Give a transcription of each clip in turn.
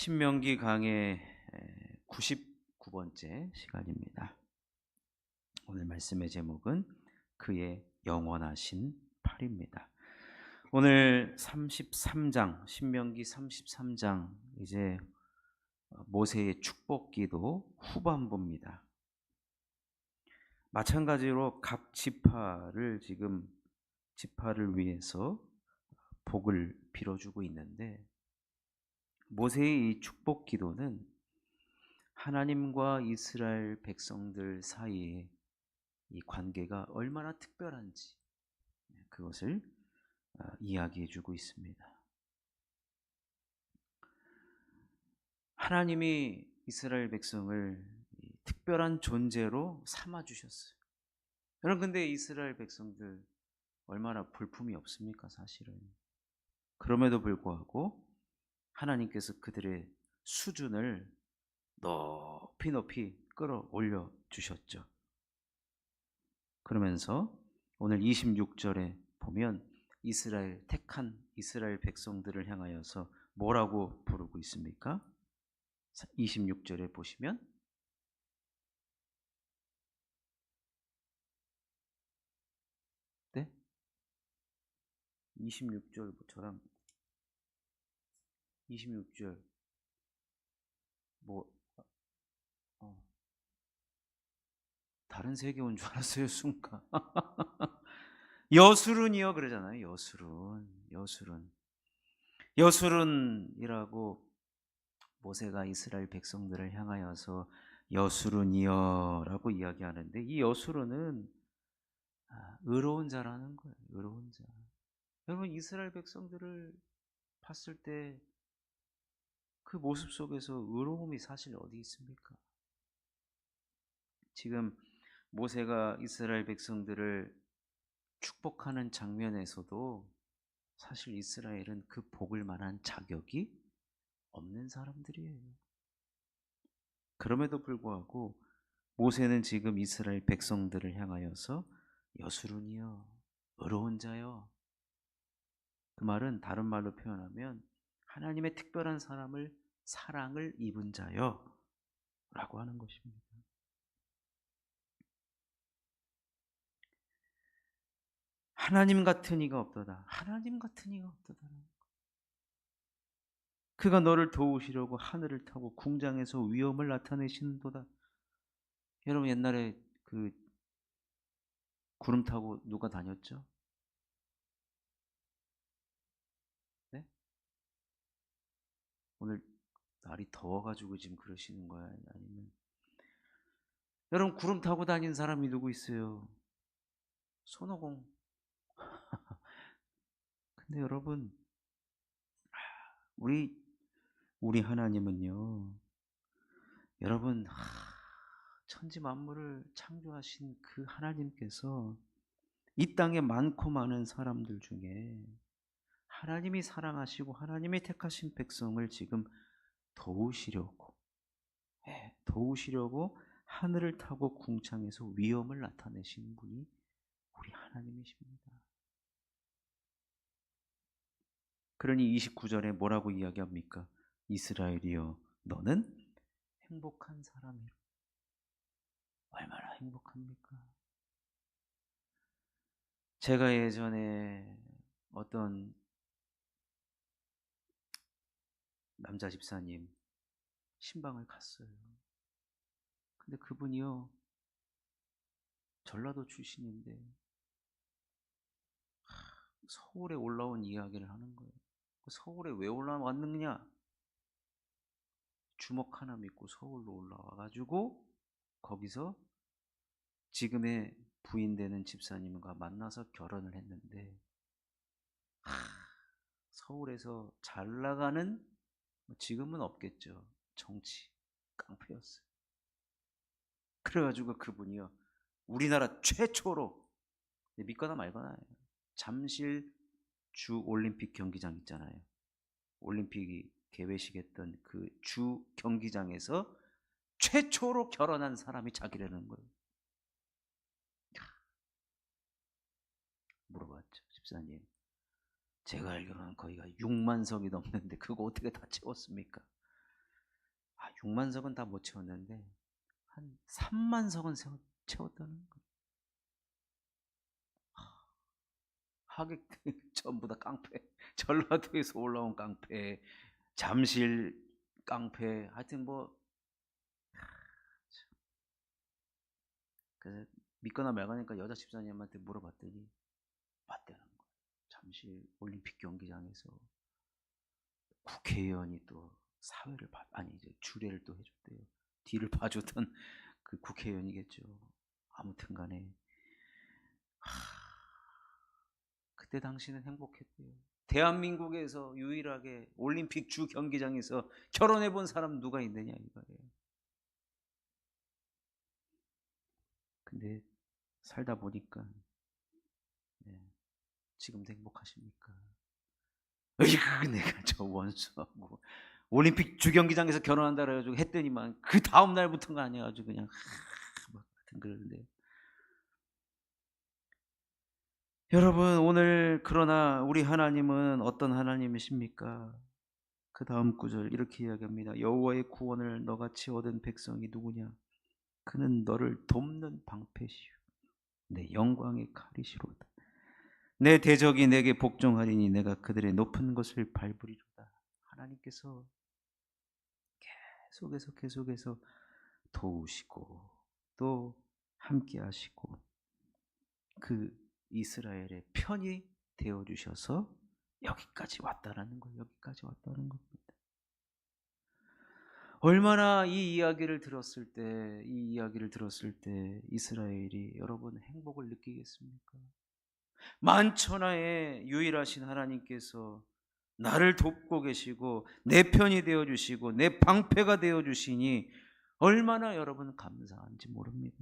신명기 강의 99번째 시간입니다. 오늘 말씀의 제목은 그의 영원하신 팔입니다. 오늘 33장, 신명기 33장, 이제 모세의 축복기도 후반부입니다. 마찬가지로 각 지파를 위해서 복을 빌어주고 있는데, 모세의 이 축복 기도는 하나님과 이스라엘 백성들 사이에 이 관계가 얼마나 특별한지 그것을 이야기해 주고 있습니다. 하나님이 이스라엘 백성을 특별한 존재로 삼아 주셨어요. 여러분, 근데 이스라엘 백성들 얼마나 볼품이 없습니까, 사실은. 그럼에도 불구하고 하나님께서 그들의 수준을 높이 끌어올려 주셨죠. 그러면서 오늘 26절에 보면 택한 이스라엘 백성들을 향하여서 뭐라고 부르고 있습니까? 26절에 보시면 네? 26절 저랑 26절 뭐 다른 세계 온 줄 알았어요, 순간. 여수룬이요 그러잖아요. 여수룬이라고 모세가 이스라엘 백성들을 향하여서 여수룬이여라고 이야기하는데, 이 여수룬은 의로운 자라는 거예요. 의로운 자. 여러분, 이스라엘 백성들을 봤을 때 그 모습 속에서 의로움이 사실 어디 있습니까? 지금 모세가 이스라엘 백성들을 축복하는 장면에서도 사실 이스라엘은 그 복을 만한 자격이 없는 사람들이에요. 그럼에도 불구하고 모세는 지금 이스라엘 백성들을 향하여서 여수룬이여, 의로운 자여. 그 말은 다른 말로 표현하면 하나님의 특별한 사랑을 입은 자여 라고 하는 것입니다. 하나님 같은 이가 없도다. 하나님 같은 이가 없도다. 그가 너를 도우시려고 하늘을 타고 궁장에서 위엄을 나타내시는도다. 여러분, 옛날에 그 구름 타고 누가 다녔죠? 네? 오늘 날이 더워가지고 지금 그러시는 거야? 아니면 여러분, 구름 타고 다닌 사람이 누구 있어요? 손오공. 근데 여러분, 우리 하나님은요, 여러분, 천지 만물을 창조하신 그 하나님께서 이 땅에 많고 많은 사람들 중에 하나님이 사랑하시고 하나님이 택하신 백성을 지금 도우시려고 하늘을 타고 궁창에서 위엄을 나타내시는 분이 우리 하나님이십니다. 그러니 29절에 뭐라고 이야기합니까? 이스라엘이여, 너는 행복한 사람이라. 얼마나 행복합니까? 제가 예전에 어떤 남자 집사님 신방을 갔어요. 근데 그분이요, 전라도 출신인데 서울에 올라온 이야기를 하는 거예요. 서울에 왜 올라왔느냐? 주먹 하나 믿고 서울로 올라와가지고 거기서 지금의 부인 되는 집사님과 만나서 결혼을 했는데, 서울에서 잘 나가는, 지금은 없겠죠, 정치 깡패였어요. 그래가지고 그분이요, 우리나라 최초로, 믿거나 말거나, 잠실 주 올림픽 경기장 있잖아요. 올림픽이 개회식했던 그 주 경기장에서 최초로 결혼한 사람이 자기라는 거예요. 물어봤죠. 집사님, 제가 알기로는 거기가 6만 석이 넘는데 그거 어떻게 다 채웠습니까? 6만 석은 다 못 채웠는데 한 3만 석은 채웠다는 거예요. 하객들 전부 다 깡패, 전라도에서 올라온 깡패, 잠실 깡패, 하여튼 뭐. 그래서 믿거나 말거니까 여자 집사님한테 물어봤더니 맞다는 거예요. 잠실 올림픽 경기장에서 국회의원이 또 사회를 아니 이제 주례를 또 해줬대요. 뒤를 봐주던 그 국회의원이겠죠. 아무튼간에 그때 당시는 행복했대요. 대한민국에서 유일하게 올림픽 주 경기장에서 결혼해 본 사람 누가 있느냐 이거예요. 근데 살다 보니까 지금도 행복하십니까? 으이그 내가 저 원수하고 올림픽 주경기장에서 결혼한다 그래가지고 했더니만 그 다음 날부터가 아니어가지고 그냥 막 같은 그러는데, 여러분 오늘 그러나 우리 하나님은 어떤 하나님이십니까? 그 다음 구절 이렇게 이야기합니다. 여호와의 구원을 너같이 얻은 백성이 누구냐? 그는 너를 돕는 방패시오 내 영광의 칼이시로다. 내 대적이 내게 복종하리니 내가 그들의 높은 것을 밟으리로다. 하나님께서 계속해서 도우시고 또 함께 하시고 그 이스라엘의 편이 되어 주셔서 여기까지 왔다라는 거예요. 여기까지 왔다는 겁니다. 얼마나 이 이야기를 들었을 때 이스라엘이 여러분 행복을 느끼겠습니까? 만천하에 유일하신 하나님께서 나를 돕고 계시고 내 편이 되어 주시고 내 방패가 되어 주시니 얼마나 여러분 감사한지 모릅니다.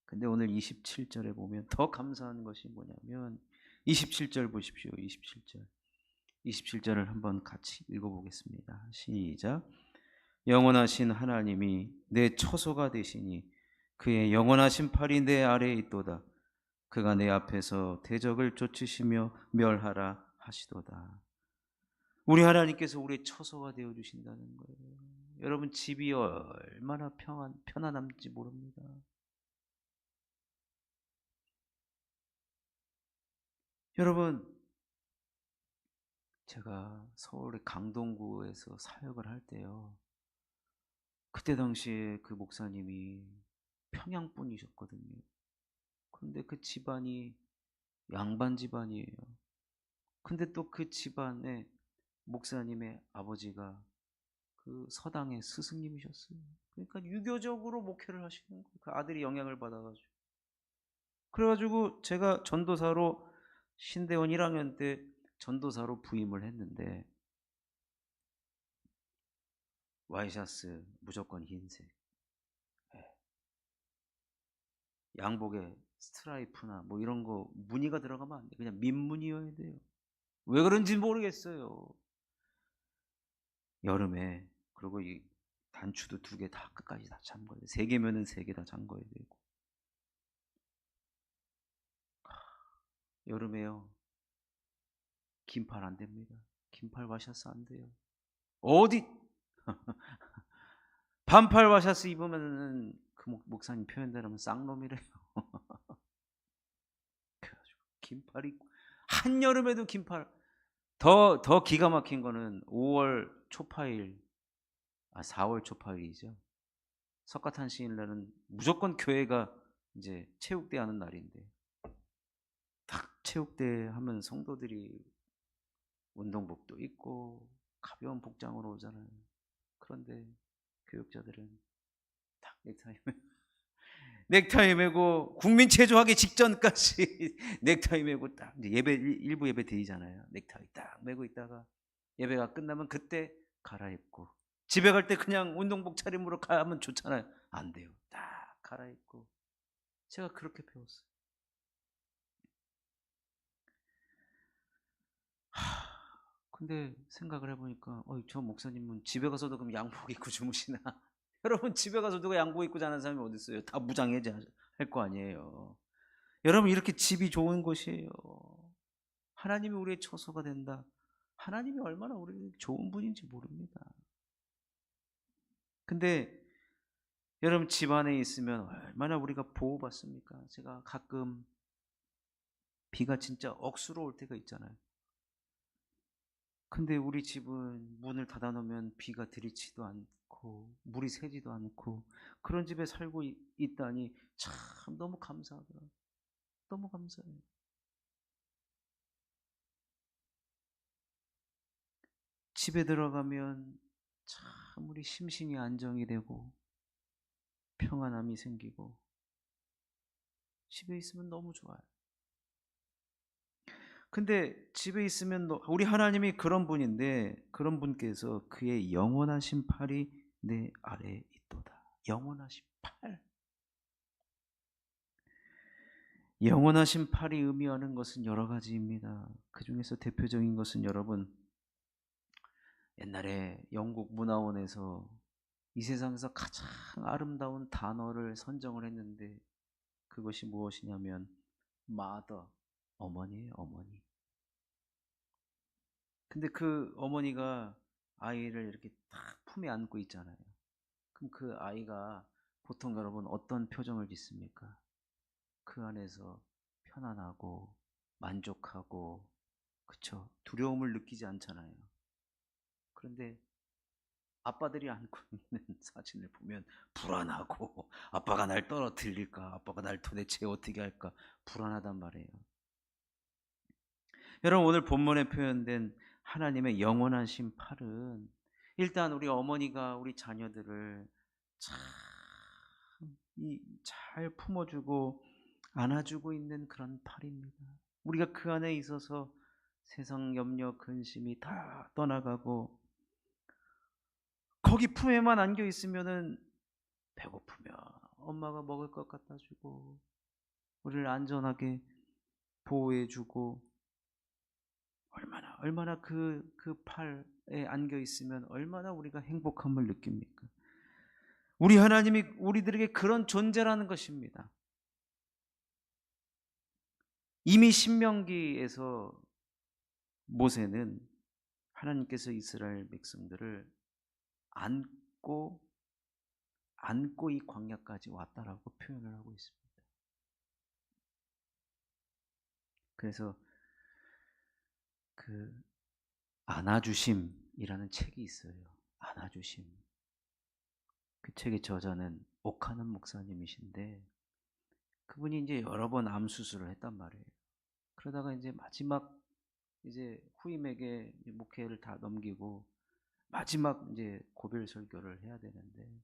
근데 오늘 27절에 보면 더 감사한 것이 뭐냐면 27절 보십시오. 27절을 한번 같이 읽어보겠습니다. 시작. 영원하신 하나님이 내 처소가 되시니 그의 영원하신 팔이 내 아래에 있도다. 그가 내 앞에서 대적을 쫓으시며 멸하라 하시도다. 우리 하나님께서 우리의 처소가 되어 주신다는 거예요. 여러분 집이 얼마나 편안한지 모릅니다. 여러분 제가 서울의 강동구에서 사역을 할 때요, 그때 당시에 그 목사님이 평양 분이셨거든요. 그런데 그 집안이 양반 집안이에요. 근데 또 그 집안에 목사님의 아버지가 그 서당의 스승님이셨어요. 그러니까 유교적으로 목회를 하시는 거예요. 그 아들이 영향을 받아가지고. 그래가지고 제가 전도사로 신대원 1학년 때 전도사로 부임을 했는데 와이셔츠 무조건 흰색, 양복에 스트라이프나 뭐 이런 거 무늬가 들어가면 안 돼. 그냥 민무늬여야 돼요. 왜 그런지 모르겠어요. 여름에. 그리고 이 단추도 2개 다 끝까지 다 잠궈야 돼. 3개면은 3개 다 잠궈야 되고. 여름에요, 긴팔 안 됩니다. 긴팔 와셔츠 안 돼요. 어디 반팔 와셔츠 입으면은 그 목사님 표현대로면 쌍놈이래요. 그래가지고 긴팔 입고 한여름에도 긴팔. 더 기가 막힌 거는 5월 초파일, 4월 초파일이죠. 석가탄신일날은 무조건 교회가 이제 체육대 하는 날인데 딱 체육대 하면 성도들이 운동복도 입고 가벼운 복장으로 오잖아요. 그런데 교육자들은 딱 넥타이 매고 국민 체조하기 직전까지 넥타이 매고 딱 이제 예배 일부 예배 드리잖아요. 넥타이 딱 매고 있다가 예배가 끝나면 그때 갈아입고 집에 갈 때 그냥 운동복 차림으로 가면 좋잖아요. 안 돼요. 딱 갈아입고. 제가 그렇게 배웠어요. 근데 생각을 해보니까 저 목사님은 집에 가서도 그럼 양복 입고 주무시나? 여러분 집에 가서 누가 양복 입고 자는 사람이 어디 있어요? 다 무장해제 할 거 아니에요. 여러분 이렇게 집이 좋은 곳이에요. 하나님이 우리의 처소가 된다. 하나님이 얼마나 우리 좋은 분인지 모릅니다. 근데 여러분 집안에 있으면 얼마나 우리가 보호받습니까? 제가 가끔 비가 진짜 억수로 올 때가 있잖아요. 근데 우리 집은 문을 닫아 놓으면 비가 들이치도 않고 물이 새지도 않고 그런 집에 살고 있다니 참 너무 감사하더라고요. 너무 감사해요. 집에 들어가면 참 우리 심신이 안정이 되고 평안함이 생기고 집에 있으면 너무 좋아요. 근데 집에 있으면 우리 하나님이 그런 분인데 그런 분께서 그의 영원하신 팔이 내 아래에 있도다. 영원하신 팔. 영원하신 팔이 의미하는 것은 여러 가지입니다. 그 중에서 대표적인 것은 여러분 옛날에 영국 문화원에서 이 세상에서 가장 아름다운 단어를 선정을 했는데 그것이 무엇이냐면 mother, 어머니예요, 어머니. 근데 그 어머니가 아이를 이렇게 딱 품에 안고 있잖아요. 그럼 그 아이가 보통 여러분 어떤 표정을 짓습니까? 그 안에서 편안하고 만족하고 그쵸? 두려움을 느끼지 않잖아요. 그런데 아빠들이 안고 있는 사진을 보면 불안하고 아빠가 날 떨어뜨릴까? 아빠가 날 도대체 어떻게 할까? 불안하단 말이에요. 여러분 오늘 본문에 표현된 하나님의 영원하신 팔은 일단 우리 어머니가 우리 자녀들을 참 잘 품어주고 안아주고 있는 그런 팔입니다. 우리가 그 안에 있어서 세상 염려 근심이 다 떠나가고 거기 품에만 안겨 있으면은 배고프면 엄마가 먹을 것 갖다 주고 우리를 안전하게 보호해 주고 얼마나 그 팔에 안겨 있으면 얼마나 우리가 행복함을 느낍니까? 우리 하나님이 우리들에게 그런 존재라는 것입니다. 이미 신명기에서 모세는 하나님께서 이스라엘 백성들을 안고 이 광야까지 왔다라고 표현을 하고 있습니다. 그래서 그 안아주심이라는 책이 있어요. 안아주심. 그 책의 저자는 오카는 목사님이신데 그분이 이제 여러 번 암 수술을 했단 말이에요. 그러다가 이제 마지막 이제 후임에게 목회를 다 넘기고 마지막 이제 고별 설교를 해야 되는데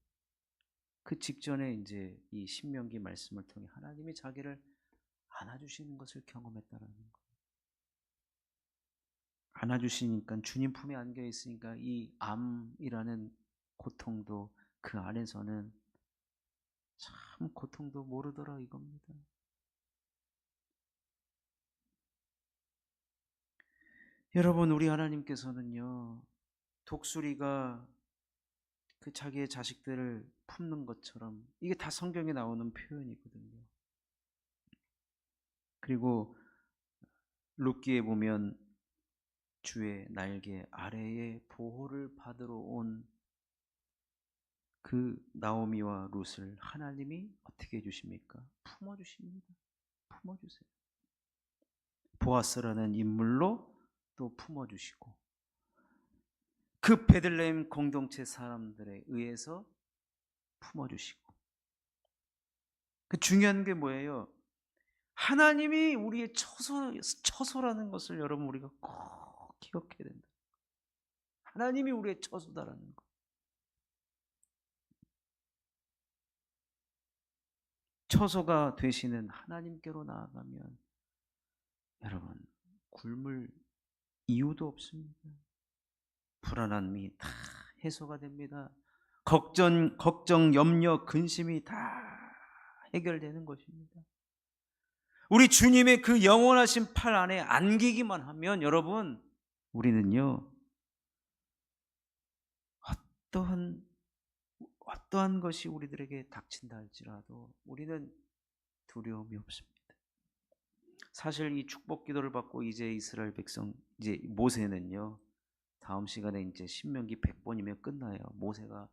그 직전에 이제 이 신명기 말씀을 통해 하나님이 자기를 안아주시는 것을 경험했다라는 거예요. 안아주시니까 주님 품에 안겨 있으니까 이 암이라는 고통도 그 안에서는 참 고통도 모르더라 이겁니다. 여러분 우리 하나님께서는요 독수리가 그 자기의 자식들을 품는 것처럼 이게 다 성경에 나오는 표현이거든요. 그리고 룻기에 보면 주의 날개 아래에 보호를 받으러 온 그 나오미와 룻을 하나님이 어떻게 해주십니까? 품어주십니다. 품어주세요. 보아스라는 인물로 또 품어주시고 그 베들레헴 공동체 사람들에 의해서 품어주시고 그 중요한 게 뭐예요? 하나님이 우리의 처소라는 것을 여러분 우리가 꼭 기억해야 된다. 하나님이 우리의 처소다라는 것. 처소가 되시는 하나님께로 나아가면 여러분 굶을 이유도 없습니다. 불안함이 다 해소가 됩니다. 걱정, 염려, 근심이 다 해결되는 것입니다. 우리 주님의 그 영원하신 팔 안에 안기기만 하면 여러분 우리는요 어떠한 것이 우리들에게 닥친다 할지라도 우리는 두려움이 없습니다. 사실 이 축복 기도를 받고 이제 이스라엘 백성 이제 모세는요 다음 시간에 이제 신명기 100번이면 끝나요. 모세가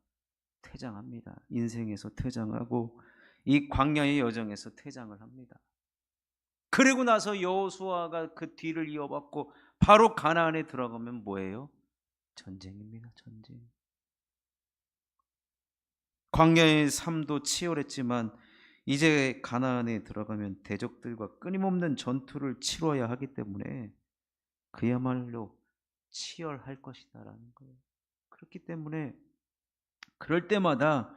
퇴장합니다. 인생에서 퇴장하고 이 광야의 여정에서 퇴장을 합니다. 그리고 나서 여호수아가 그 뒤를 이어받고 바로 가나안에 들어가면 뭐예요? 전쟁입니다. 전쟁. 광야의 삶도 치열했지만 이제 가나안에 들어가면 대적들과 끊임없는 전투를 치러야 하기 때문에 그야말로 치열할 것이다라는 거예요. 그렇기 때문에 그럴 때마다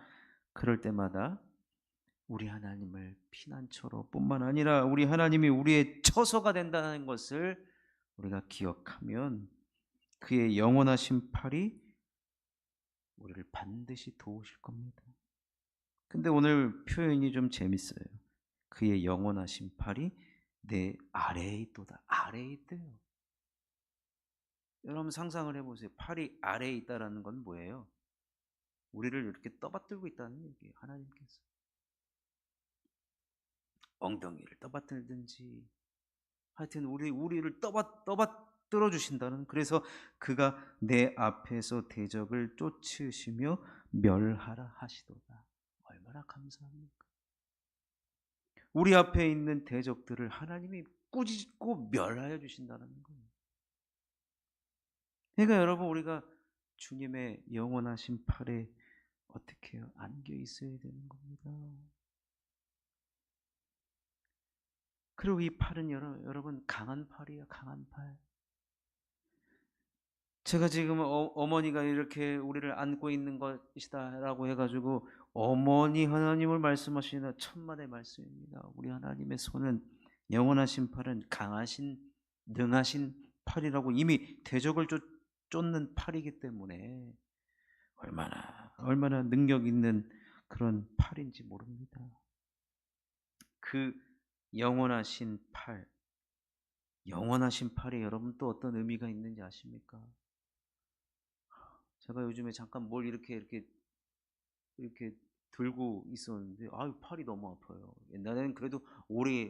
우리 하나님을 피난처로 뿐만 아니라 우리 하나님이 우리의 처소가 된다는 것을 우리가 기억하면 그의 영원하신 팔이 우리를 반드시 도우실 겁니다. 근데 오늘 표현이 좀 재밌어요. 그의 영원하신 팔이 내 아래에 있도다. 아래에 있대요. 여러분 상상을 해보세요. 팔이 아래에 있다라는 건 뭐예요? 우리를 이렇게 떠받들고 있다는 얘기예요. 하나님께서. 엉덩이를 떠받들든지 하여튼 우리를 떠받들어 주신다는, 그래서 그가 내 앞에서 대적을 쫓으시며 멸하라 하시도다. 얼마나 감사합니까? 우리 앞에 있는 대적들을 하나님이 꾸짖고 멸하여 주신다는 거예요. 그러니까 여러분 우리가 주님의 영원하신 팔에 어떻게 해요? 안겨 있어야 되는 겁니다. 그리고 이 팔은 여러분 강한 팔이에요. 강한 팔. 제가 지금 어머니가 이렇게 우리를 안고 있는 것이다라고 해가지고 어머니 하나님을 말씀하시는 천만의 말씀입니다. 우리 하나님의 손은 영원하신 팔은 강하신 능하신 팔이라고, 이미 대적을 쫓는 팔이기 때문에 얼마나 능력 있는 그런 팔인지 모릅니다. 그 영원하신 팔, 영원하신 팔이 여러분 또 어떤 의미가 있는지 아십니까? 제가 요즘에 잠깐 뭘 이렇게 들고 있었는데 아유 팔이 너무 아파요. 옛날에는 그래도 오래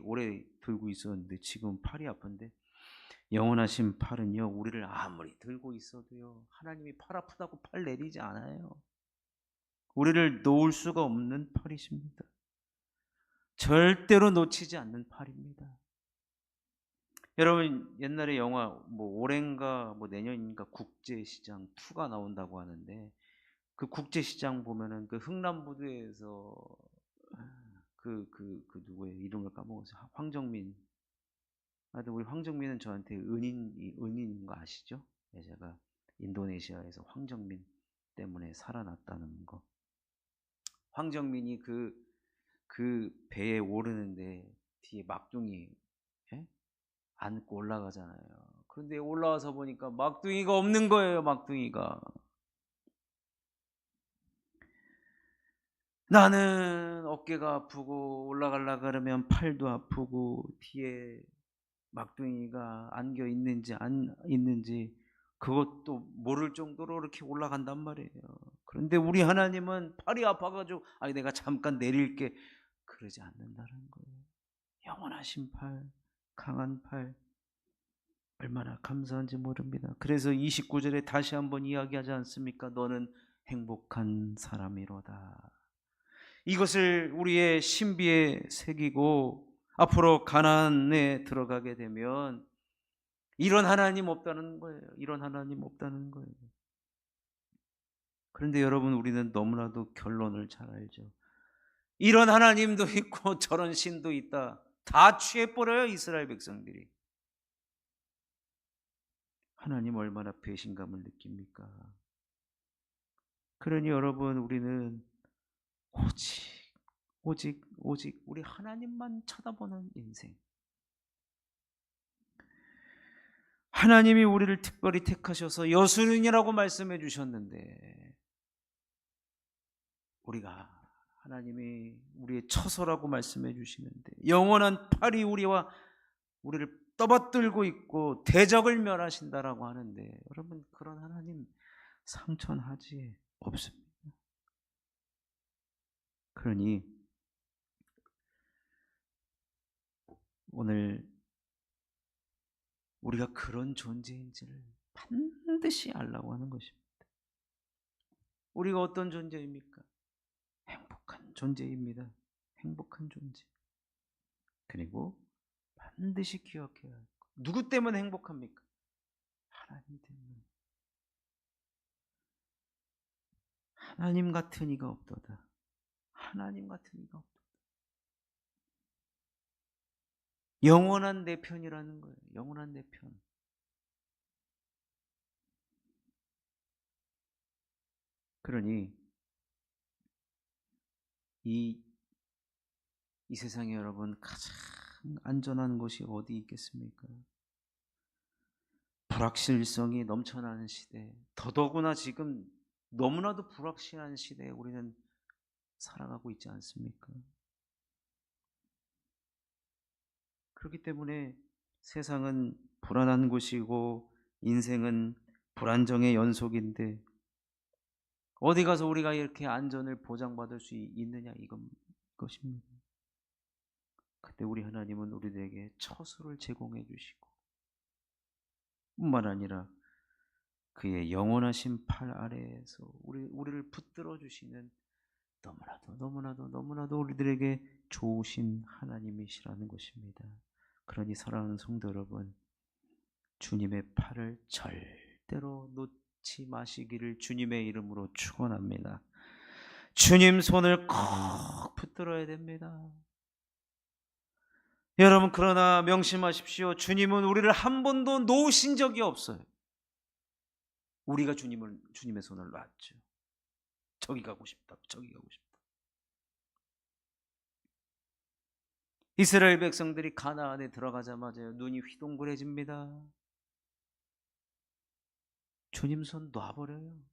들고 있었는데 지금 팔이 아픈데, 영원하신 팔은요 우리를 아무리 들고 있어도요 하나님이 팔 아프다고 팔 내리지 않아요. 우리를 놓을 수가 없는 팔이십니다. 절대로 놓치지 않는 팔입니다. 여러분 옛날에 영화 뭐 올해인가 뭐 내년인가 국제시장 2가 나온다고 하는데, 그 국제시장 보면은 그 흥남부두에서 그 누구예요? 이름을 까먹었어요. 황정민. 하여튼 우리 황정민은 저한테 은인인 거 아시죠? 네, 제가 인도네시아에서 황정민 때문에 살아났다는 거. 황정민이 그 배에 오르는데 뒤에 막둥이 예? 안고 올라가잖아요. 그런데 올라와서 보니까 막둥이가 없는 거예요. 막둥이가. 나는 어깨가 아프고 올라가려 그러면 팔도 아프고 뒤에 막둥이가 안겨 있는지 안 있는지 그것도 모를 정도로 이렇게 올라간단 말이에요. 그런데 우리 하나님은 팔이 아파가지고 아니 내가 잠깐 내릴게 그러지 않는다는 거예요. 영원하신 팔, 강한 팔, 얼마나 감사한지 모릅니다. 그래서 29절에 다시 한번 이야기하지 않습니까? 너는 행복한 사람이로다. 이것을 우리의 신비에 새기고 앞으로 가나안에 들어가게 되면 이런 하나님 없다는 거예요. 이런 하나님 없다는 거예요. 그런데 여러분 우리는 너무나도 결론을 잘 알죠. 이런 하나님도 있고 저런 신도 있다. 다 취해버려요 이스라엘 백성들이. 하나님 얼마나 배신감을 느낍니까? 그러니 여러분 우리는 오직 우리 하나님만 쳐다보는 인생. 하나님이 우리를 특별히 택하셔서 여수는이라고 말씀해 주셨는데 우리가 하나님이 우리의 처소라고 말씀해 주시는데 영원한 팔이 우리를 떠받들고 있고 대적을 멸하신다라고 하는데 여러분 그런 하나님 상천하지 없습니다. 그러니 오늘 우리가 그런 존재인지를 반드시 알라고 하는 것입니다. 우리가 어떤 존재입니까? 행복한 존재입니다. 행복한 존재. 그리고 반드시 기억해야 할 것. 누구 때문에 행복합니까? 하나님 때문에. 하나님 같은 이가 없도다. 하나님 같은 이가 없도다. 영원한 내 편이라는 거예요. 영원한 내 편. 그러니 이 세상에 여러분 가장 안전한 곳이 어디 있겠습니까? 불확실성이 넘쳐나는 시대, 더더구나 지금 너무나도 불확실한 시대에 우리는 살아가고 있지 않습니까? 그렇기 때문에 세상은 불안한 곳이고 인생은 불안정의 연속인데 어디 가서 우리가 이렇게 안전을 보장받을 수 있느냐 이것입니다. 그때 우리 하나님은 우리들에게 처소를 제공해 주시고 뿐만 아니라 그의 영원하신 팔 아래에서 우리를 붙들어 주시는 너무나도 우리들에게 좋으신 하나님이시라는 것입니다. 그러니 사랑하는 성도 여러분, 주님의 팔을 절대로 놓지 마시기를 주님의 이름으로 축원합니다. 주님 손을 꼭 붙들어야 됩니다. 여러분, 그러나 명심하십시오. 주님은 우리를 한 번도 놓으신 적이 없어요. 우리가 주님의 손을 놨죠. 저기 가고 싶다. 이스라엘 백성들이 가나안에 들어가자마자 눈이 휘둥그레집니다. 주님 손 놔버려요.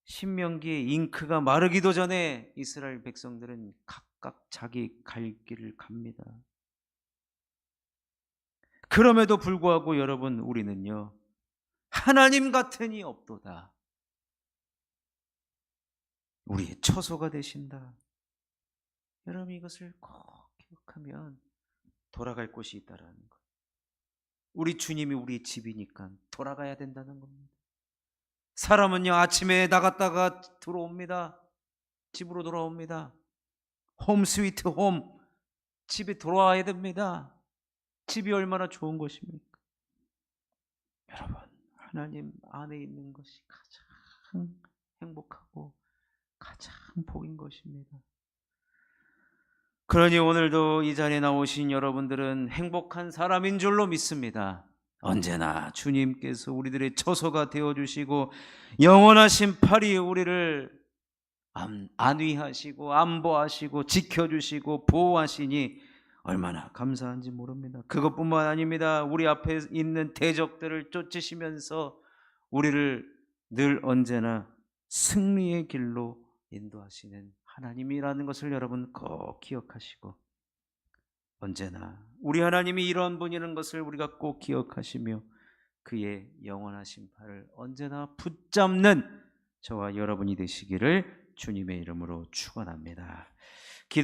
신명기에 잉크가 마르기도 전에 이스라엘 백성들은 각각 자기 갈 길을 갑니다. 그럼에도 불구하고 여러분, 우리는요, 하나님 같은 이 없도다. 우리의 처소가 되신다. 여러분, 이것을 꼭 기억하면 돌아갈 곳이 있다라는 것. 우리 주님이 우리 집이니까 돌아가야 된다는 겁니다. 사람은요, 아침에 나갔다가 들어옵니다. 집으로 돌아옵니다. 홈 스위트 홈. 집에 돌아와야 됩니다. 집이 얼마나 좋은 것입니까? 여러분, 하나님 안에 있는 것이 가장 행복하고 가장 복인 것입니다. 그러니 오늘도 이 자리에 나오신 여러분들은 행복한 사람인 줄로 믿습니다. 언제나 주님께서 우리들의 처소가 되어주시고 영원하신 팔이 우리를 안위하시고 안보하시고 지켜주시고 보호하시니 얼마나 감사한지 모릅니다. 그것뿐만 아닙니다. 우리 앞에 있는 대적들을 쫓으시면서 우리를 늘 언제나 승리의 길로 인도하시는 하나님이라는 것을 여러분 꼭 기억하시고, 언제나 우리 하나님이 이런 분이라는 것을 우리가 꼭 기억하시며 그의 영원하신 팔을 언제나 붙잡는 저와 여러분이 되시기를 주님의 이름으로 축원합니다. 기도